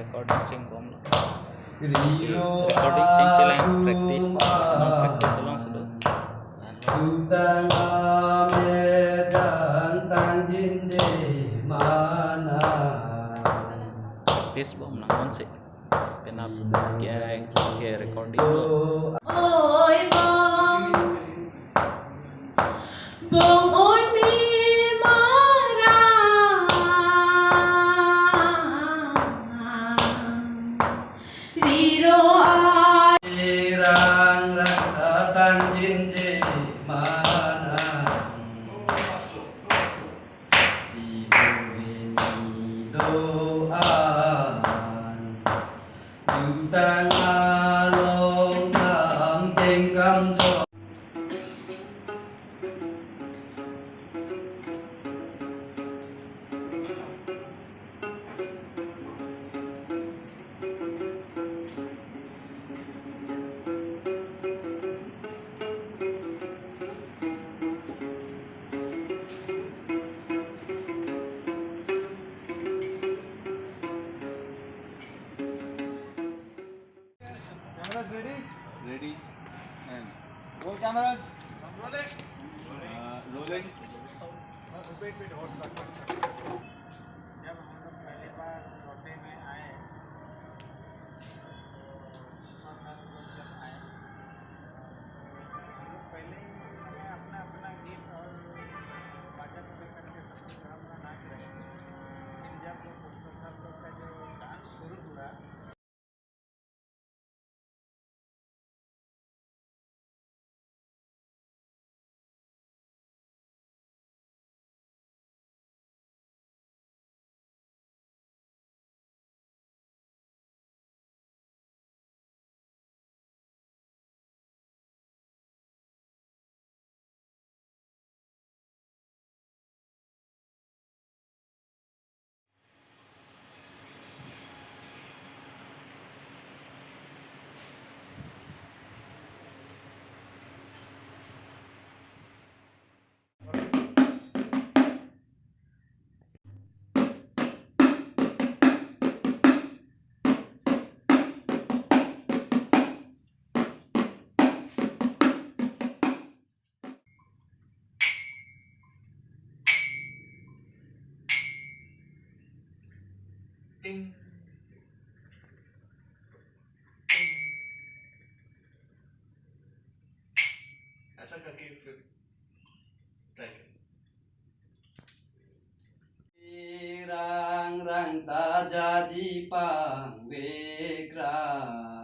recording ching bom si recording ching silang practice senang practice along sudah Tutang amedan tanjinje mana practice bom nangon sih kenap kayak recording lo ôi bông ôi mi mơ ra riro irang tanjinje mana si ini doan Tutang along tam trên cam gió Cameras ready? Ready. And roll cameras. Rolling. Rolling. Wait. Hold back. जब हम लोग पहली बार लौटे में आए जब आए हम लोग पहले ही मैंने अपना अपना गीत और बाजा को लेकर के सब लोग थोड़ा मोड़ा नाच रहे थे लेकिन जब पुष्कर साहब लोग का जो डांस शुरू हुआ टिंग ऐसा करके फिर ट्राई करें rang rang ta jadi pang wegra